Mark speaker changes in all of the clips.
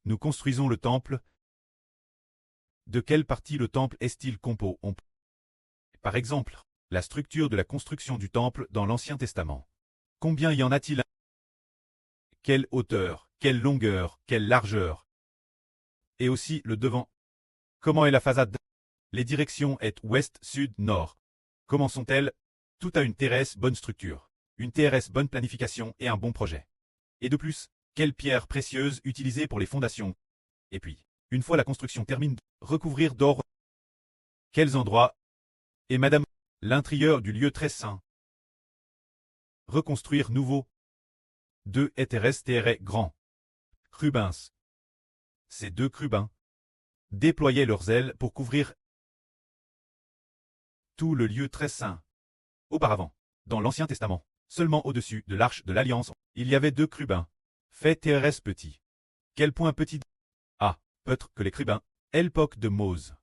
Speaker 1: nous construisons le temple. De quelle partie le temple est-il composé? Par exemple, la structure de la construction du temple dans l'Ancien Testament. Combien y en a-t-il? Quelle hauteur, quelle longueur, quelle largeur? Et aussi le devant. Comment est la façade? Les directions est ouest, sud, nord. Comment sont-elles? Tout a une TRS bonne structure, une TRS bonne planification et un bon projet. Et de plus, quelles pierres précieuses utilisées pour les fondations? Et puis, une fois la construction terminée, recouvrir d'or. Quels endroits? Et madame, l'intérieur du lieu très saint. Reconstruire nouveau. 2 TRS grand. Rubens. Ces 2 crubins déployaient leurs ailes pour couvrir tout le lieu très saint. Auparavant, dans l'Ancien Testament, seulement au-dessus de l'arche de l'Alliance, il y avait 2 crubins, fait TRS petits. Quel point petit? Ah, peut-être que les crubins, l'époque de Mose.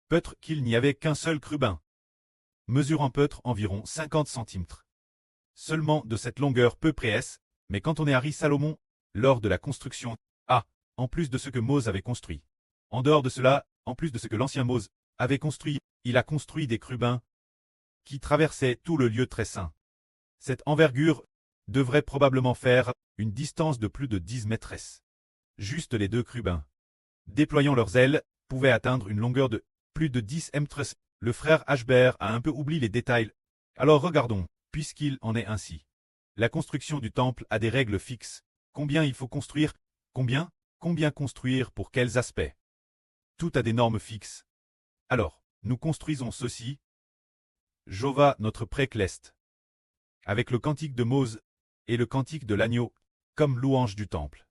Speaker 1: Peut-être qu'il n'y avait qu'un seul crubin, mesurant peut-être environ 50 cm. Seulement de cette longueur peu près, mais quand on est Harry Salomon, lors de la construction, en plus de ce que Mose avait construit. En dehors de cela, en plus de ce que l'ancien Mose avait construit, il a construit des crubins qui traversaient tout le lieu très saint. Cette envergure devrait probablement faire une distance de plus de 10 mètres. Juste les 2 crubins, déployant leurs ailes, pouvaient atteindre une longueur de plus de 10 mètres. Le frère Ashbert a un peu oublié les détails. Alors regardons, puisqu'il en est ainsi. La construction du temple a des règles fixes. Combien il faut construire? Combien construire pour quels aspects? Tout a des normes fixes. Alors, nous construisons ceci. Jova notre précleste. Avec le cantique de Mose et le cantique de l'agneau, comme louange du temple.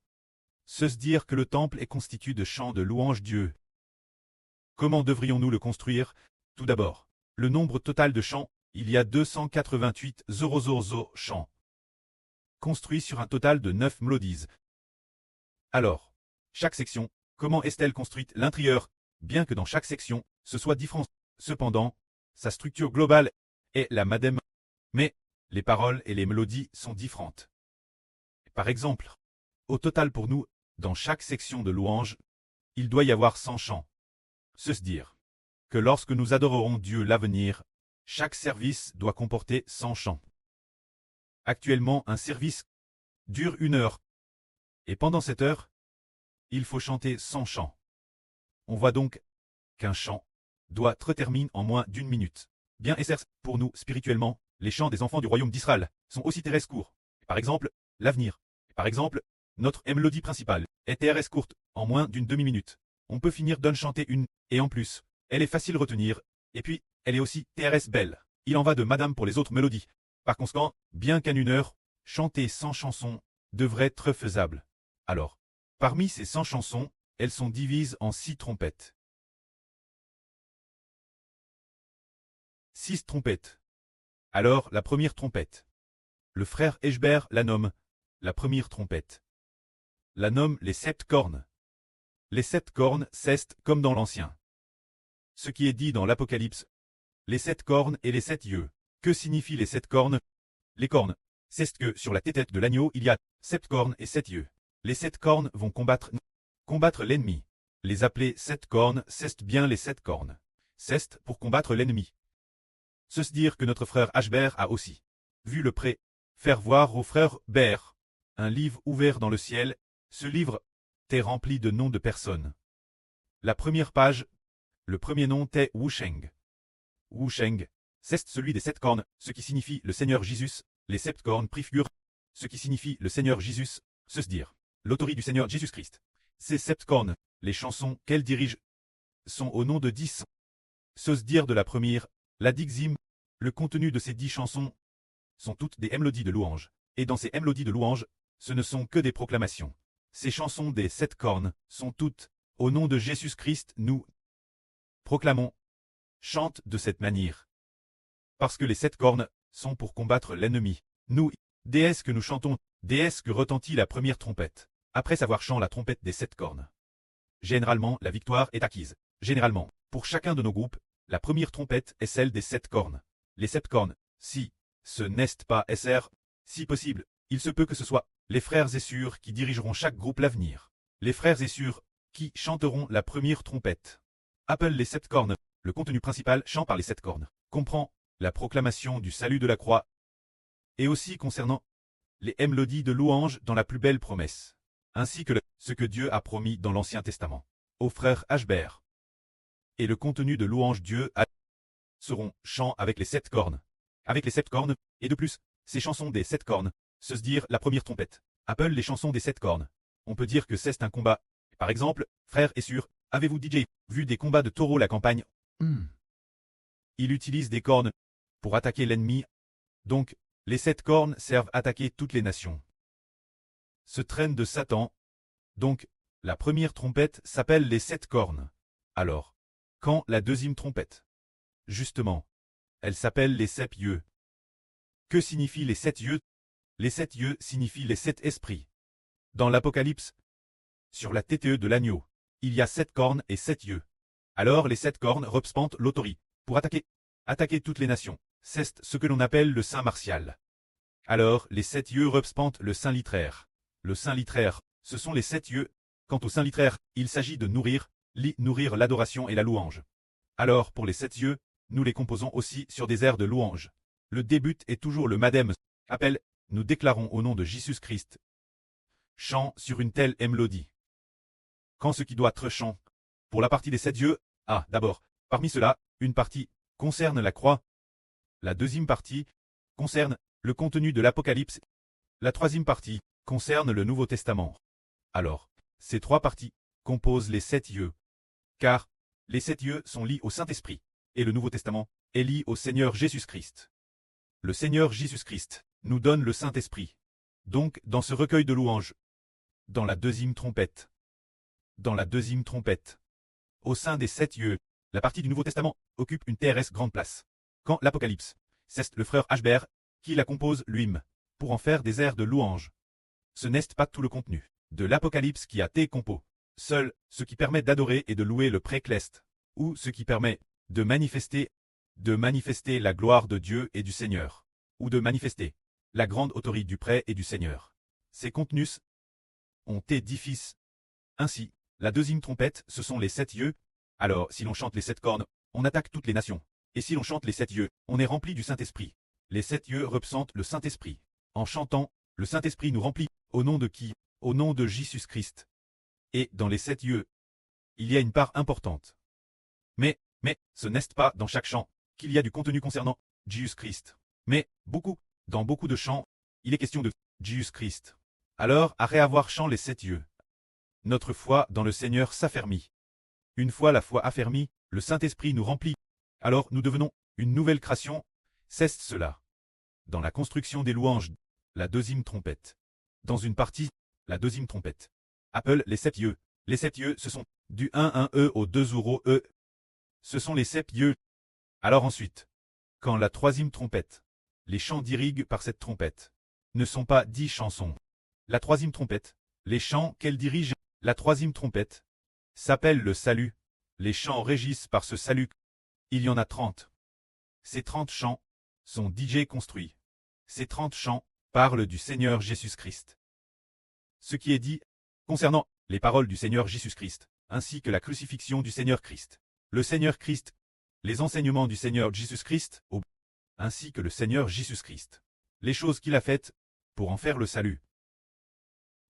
Speaker 1: Se dire que le temple est constitué de chants de louange Dieu. Comment devrions-nous le construire? Tout d'abord, le nombre total de chants, il y a 288 chants. Construits sur un total de 9 mélodies. Alors, chaque section, comment est-elle construite? L'intérieur, bien que dans chaque section, ce soit différent. Cependant, sa structure globale est la même. Mais, les paroles et les mélodies sont différentes. Par exemple, au total pour nous, dans chaque section de louange, il doit y avoir 100 chants. Se dire que lorsque nous adorerons Dieu l'avenir, chaque service doit comporter 100 chants. Actuellement, un service dure 1 heure. Et pendant cette heure, il faut chanter 100 chants. On voit donc qu'un chant doit être terminé en moins d'1 minute. Bien et certes, pour nous, spirituellement, les chants des enfants du royaume d'Israël sont aussi très courts. Par exemple, l'avenir. Par exemple, notre mélodie principale est TRS courte, en moins d'une demi-minute. On peut finir d'un chanter une, et en plus, elle est facile à retenir, et puis, elle est aussi TRS belle. Il en va de madame pour les autres mélodies. Par conséquent, bien qu'en 1 heure, chanter 100 chansons devrait être faisable. Alors, parmi ces 100 chansons, elles sont divisées en 6 trompettes. 6 trompettes. Alors, la première trompette. Le frère Eshbert la nomme la première trompette. La nomme les 7 cornes. Les 7 cornes, c'est comme dans l'Ancien. Ce qui est dit dans l'Apocalypse. Les 7 cornes et les 7 yeux. Que signifient les 7 cornes? Les cornes, c'est que sur la tête de l'agneau il y a 7 cornes et 7 yeux. Les 7 cornes vont combattre l'ennemi. Les appeler 7 cornes, c'est bien les 7 cornes. C'est pour combattre l'ennemi. Se dire que notre frère Ashbert a aussi vu le pré, faire voir au frère Ber, un livre ouvert dans le ciel. Ce livre est rempli de noms de personnes. La première page, le premier nom est Wusheng. Wusheng, c'est celui des 7 cornes, ce qui signifie le Seigneur Jésus. Les 7 cornes préfigurent ce qui signifie le Seigneur Jésus. Se dire l'autorité du Seigneur Jésus-Christ. Ces 7 cornes, les chansons qu'elles dirigent, sont au nom de 10. Se dire de la première, la dixième, le contenu de ces 10 chansons sont toutes des mélodies de louange. Et dans ces mélodies de louange, ce ne sont que des proclamations. Ces chansons des 7 cornes sont toutes, au nom de Jésus-Christ, nous proclamons, chante de cette manière. Parce que les 7 cornes sont pour combattre l'ennemi. Nous, déesse que nous chantons, déesse que retentit la première trompette. Après savoir chanté la trompette des 7 cornes. Généralement, la victoire est acquise. Généralement, pour chacun de nos groupes, la première trompette est celle des 7 cornes. Les 7 cornes, si ce n'est pas SR, si possible, il se peut que ce soit les frères et sœurs qui dirigeront chaque groupe l'avenir. les frères et sœurs, qui chanteront la première trompette. Appelle les 7 cornes. Le contenu principal, chant par les 7 cornes, comprend la proclamation du salut de la croix, et aussi concernant les mélodies de louange dans la plus belle promesse, ainsi que ce que Dieu a promis dans l'Ancien Testament aux frères Ashbert. Et le contenu de louange Dieu a seront chants avec les 7 cornes. Avec les 7 cornes, et de plus, ces chansons des 7 cornes, se dire la première trompette. Appelle les chansons des 7 cornes. On peut dire que c'est un combat. Par exemple, frères et sœurs, avez-vous DJ vu des combats de taureaux la campagne? Il utilise des cornes pour attaquer l'ennemi. Donc, les 7 cornes servent à attaquer toutes les nations. Ce traîne de Satan. Donc, la première trompette s'appelle les 7 cornes. Alors, quand la deuxième trompette? Justement, elle s'appelle les 7 yeux. Que signifient les 7 yeux? Les 7 yeux signifient les 7 esprits. Dans l'Apocalypse, sur la tête de l'agneau, il y a 7 cornes et 7 yeux. Alors les 7 cornes représentent l'autorité pour attaquer toutes les nations. C'est ce que l'on appelle le saint martial. Alors les 7 yeux représentent le saint littéraire. Le saint littéraire, ce sont les 7 yeux. Quant au saint littéraire, il s'agit de nourrir l'adoration et la louange. Alors pour les 7 yeux, nous les composons aussi sur des airs de louange. Le début est toujours le Madame appel, nous déclarons au nom de Jésus-Christ. Chant sur une telle mélodie. Quand ce qui doit être chant, pour la partie des 7 yeux, d'abord, parmi ceux-là, une partie concerne la croix. La deuxième partie concerne le contenu de l'Apocalypse. La troisième partie concerne le Nouveau Testament. Alors, ces 3 parties composent les 7 yeux. Car les 7 yeux sont liés au Saint-Esprit, et le Nouveau Testament est lié au Seigneur Jésus-Christ. Le Seigneur Jésus-Christ nous donne le Saint-Esprit. Donc, dans ce recueil de louanges, dans la deuxième trompette, au sein des 7 yeux, la partie du Nouveau Testament occupe une très grande place. Quand l'Apocalypse, c'est le frère Ashbert qui la compose lui-même, pour en faire des airs de louange. Ce n'est pas tout le contenu de l'Apocalypse qui a été composé. Seul ce qui permet d'adorer et de louer le précleste, ou ce qui permet de manifester la gloire de Dieu et du Seigneur, ou de manifester la grande autorité du prêtre et du Seigneur. Ces contenus ont été difficiles. Ainsi, la deuxième trompette, ce sont les 7 yeux. Alors, si l'on chante les 7 cornes, on attaque toutes les nations. Et si l'on chante les 7 yeux, on est rempli du Saint-Esprit. Les 7 yeux représentent le Saint-Esprit. En chantant, le Saint-Esprit nous remplit. Au nom de qui? Au nom de Jésus-Christ. Et dans les 7 yeux, il y a une part importante. Mais, ce n'est pas dans chaque chant qu'il y a du contenu concernant Jésus-Christ. Mais, dans beaucoup de chants, il est question de Jésus-Christ. Alors, après avoir chanté les 7 yeux, notre foi dans le Seigneur s'affermit. Une fois la foi affermie, le Saint-Esprit nous remplit. Alors nous devenons une nouvelle création. C'est cela. Dans la construction des louanges, la deuxième trompette. Dans une partie, la deuxième trompette. Appelle les 7 yeux. Les 7 yeux, ce sont du 1-1-E au 2-0-E. Ce sont les 7 yeux. Alors ensuite, quand la troisième trompette, les chants dirigués par cette trompette, ne sont pas 10 chansons. La troisième trompette, les chants qu'elle dirige, la troisième trompette, s'appelle le salut. Les chants régissent par ce salut. Il y en a 30. Ces 30 chants sont DJ construits. Ces 30 chants parlent du Seigneur Jésus-Christ. Ce qui est dit concernant les paroles du Seigneur Jésus-Christ, ainsi que la crucifixion du Seigneur Christ. Le Seigneur Christ, les enseignements du Seigneur Jésus-Christ, ainsi que le Seigneur Jésus-Christ. Les choses qu'il a faites pour en faire le salut.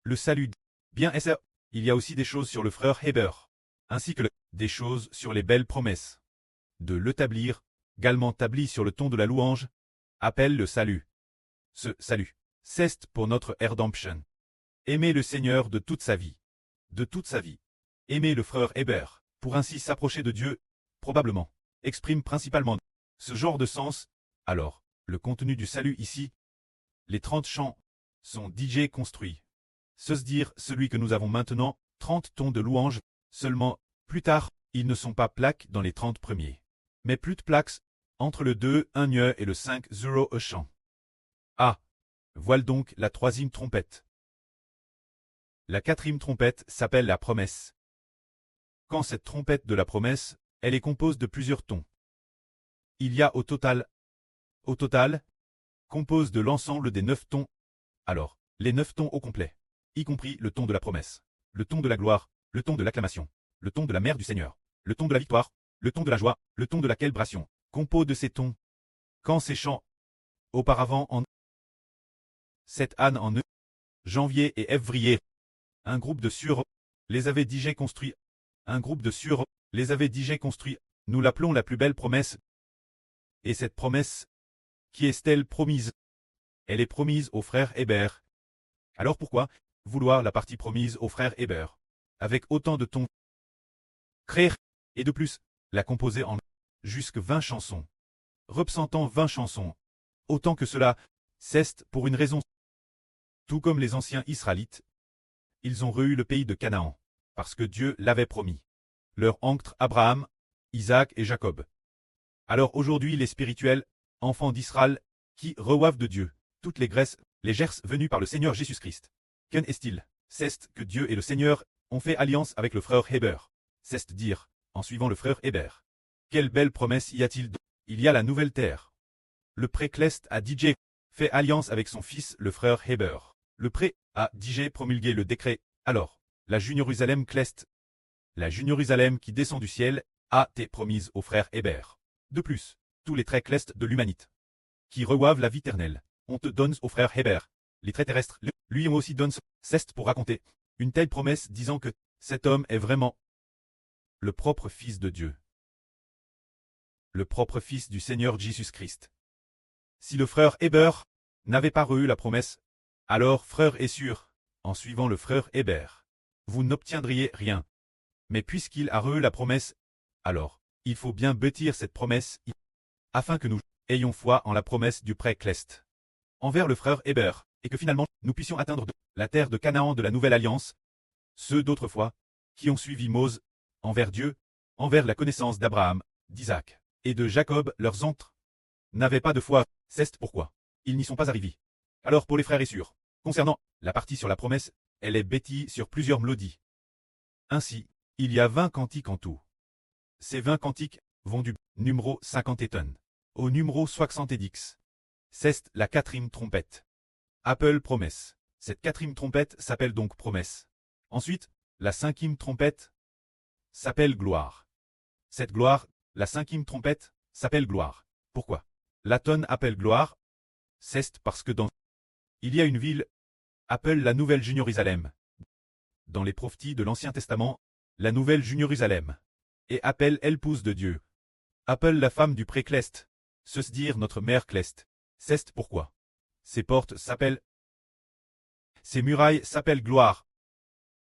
Speaker 1: Le salut. Bien et ça, il y a aussi des choses sur le frère Heber, ainsi que des choses sur les belles promesses. De l'établir, également établi sur le ton de la louange, appelle le salut. Ce salut, c'est pour notre redemption. Aimer le Seigneur de toute sa vie. De toute sa vie. Aimer le frère Heber, pour ainsi s'approcher de Dieu, probablement, exprime principalement ce genre de sens. Alors, le contenu du salut ici, les 30 chants, sont DJ construits. Se dire celui que nous avons maintenant, 30 tons de louange, seulement, plus tard, ils ne sont pas plaques dans les 30 premiers. Mais plus de plaques, entre le 2-1 et le 5-0 chant. Voilà donc la troisième trompette. La quatrième trompette s'appelle la promesse. Quand cette trompette de la promesse, elle est composée de plusieurs tons. Il y a au total, compose de l'ensemble des 9 tons. Alors, les 9 tons au complet, y compris le ton de la promesse. le ton de la gloire, le ton de l'acclamation, le ton de la mère du Seigneur, le ton de la victoire, le ton de la joie, le ton de la célébration. Compo de ces tons. Quand ces chants, auparavant en cette âne en janvier et février, un groupe de sur les avait digés construits. Un groupe de sur les avait digés construits. Nous l'appelons la plus belle promesse. Et cette promesse, qui est-elle promise? Elle est promise au frère Hébert. Alors pourquoi vouloir la partie promise au frère Hébert, avec autant de tons? Créer, et de plus, la composer en jusque 20 chansons. Représentant 20 chansons. Autant que cela, c'est pour une raison. Tout comme les anciens Israélites, ils ont reçu le pays de Canaan, parce que Dieu l'avait promis. Leur oncle Abraham, Isaac et Jacob. Alors aujourd'hui les spirituels, enfants d'Israël, qui reçoivent de Dieu, toutes les graisses, les gerces venues par le Seigneur Jésus-Christ. Qu'en est-il? C'est que Dieu et le Seigneur ont fait alliance avec le frère Hébert. C'est dire, en suivant le frère Hébert. Quelle belle promesse y a-t-il? Il y a la nouvelle terre. Le pré-Clest a DJ fait alliance avec son fils le frère Hébert. Le pré a DJ promulgué le décret. Alors, la Jérusalem Clest, la Jérusalem qui descend du ciel, a été promise au frère Hébert. De plus, tous les traits Clest de l'humanité, qui reçoivent la vie éternelle, on te donne au frère Hébert. Les traits terrestres, lui aussi donne ceste pour raconter une telle promesse disant que cet homme est vraiment le propre Fils de Dieu. Le propre Fils du Seigneur Jésus-Christ. Si le frère Hébert n'avait pas reçu la promesse, alors frère est sûr, en suivant le frère Hébert, vous n'obtiendriez rien. Mais puisqu'il a reçu la promesse, alors, il faut bien bâtir cette promesse, afin que nous ayons foi en la promesse du pré-Clest envers le frère Hébert, et que finalement, nous puissions atteindre la terre de Canaan de la nouvelle alliance, ceux d'autrefois, qui ont suivi Mose, envers Dieu, envers la connaissance d'Abraham, d'Isaac, et de Jacob, leurs oncles, n'avaient pas de foi, c'est pourquoi ils n'y sont pas arrivés. Alors pour les frères et sœurs, concernant la partie sur la promesse, elle est bâtie sur plusieurs mélodies. Ainsi, il y a 20 cantiques en tout. Ces 20 cantiques vont du numéro 50 au numéro 70. C'est la quatrième trompette. Apple promesse. Cette quatrième trompette s'appelle donc promesse. Ensuite, la cinquième trompette s'appelle gloire. Cette gloire, la cinquième trompette, s'appelle gloire. Pourquoi la tonne appelle gloire? C'est parce que il y a une ville, appelle la Nouvelle Jérusalem. Dans les prophéties de l'Ancien Testament, la Nouvelle Jérusalem. Et appelle l'épouse de Dieu. Appelle la femme du pré-Clest. Se dire notre mère Clest. C'est pourquoi ses portes s'appellent, ses murailles s'appellent gloire,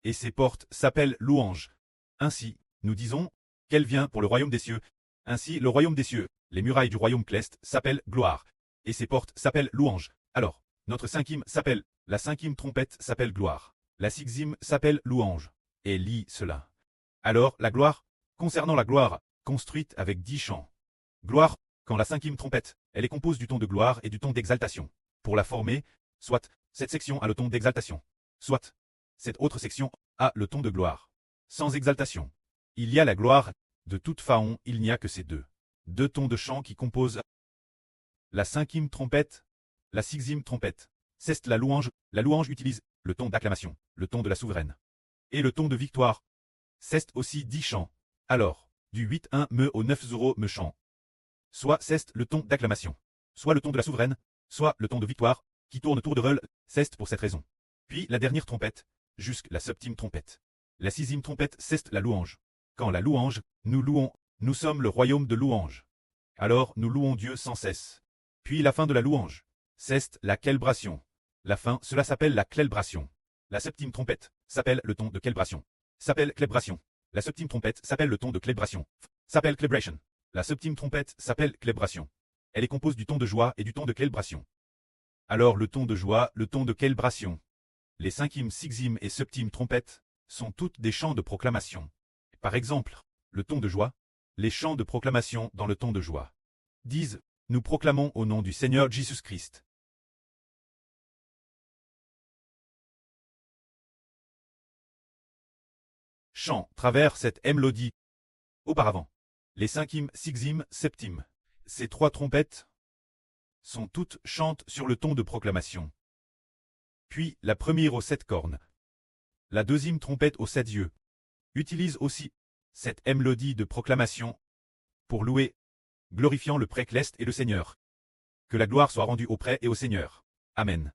Speaker 1: et ses portes s'appellent louange. Ainsi, nous disons, qu'elle vient pour le royaume des cieux. Ainsi, le royaume des cieux, les murailles du royaume Clest s'appellent gloire, et ses portes s'appellent louange. Alors, notre cinquième s'appelle, la cinquième trompette s'appelle gloire, la sixième s'appelle louange, et lit cela. Alors, la gloire, concernant la gloire, construite avec 10 chants. Gloire, quand la cinquième trompette, elle est composée du ton de gloire et du ton d'exaltation. Pour la former, soit, cette section a le ton d'exaltation, soit, cette autre section a le ton de gloire. Sans exaltation. Il y a la gloire, de toute façon, il n'y a que ces deux tons de chant qui composent la cinquième trompette, la sixième trompette. C'est la louange utilise le ton d'acclamation, le ton de la souveraine, et le ton de victoire. C'est aussi 10 chants. Alors, du 8-1 me au 9-0 me chant. Soit c'est le ton d'acclamation, soit le ton de la souveraine, soit le ton de victoire, qui tourne autour de rôle, c'est pour cette raison. Puis la dernière trompette, jusqu'à la septième trompette. La sixième trompette, c'est la louange. Quand la louange, nous louons, nous sommes le royaume de louange. Alors nous louons Dieu sans cesse. Puis la fin de la louange, c'est la célébration. La fin, cela s'appelle la célébration. La septième trompette s'appelle le ton de célébration. S'appelle célébration. La septième trompette s'appelle le ton de célébration. S'appelle célébration. La septième trompette s'appelle célébration. Elle est composée du ton de joie et du ton de célébration. Alors le ton de joie, le ton de célébration. Les cinquième, sixième et septième trompettes sont toutes des chants de proclamation. Par exemple, le ton de joie, les chants de proclamation dans le ton de joie disent, nous proclamons au nom du Seigneur Jésus-Christ. Chant travers cette mélodie. Auparavant, les cinquième, sixième, septième, ces 3 trompettes sont toutes chantent sur le ton de proclamation. Puis la première aux 7 cornes La deuxième trompette aux 7 yeux utilise aussi cette mélodie de proclamation pour louer, glorifiant le Précleste et le Seigneur. Que la gloire soit rendue au Prêtre et au Seigneur. Amen.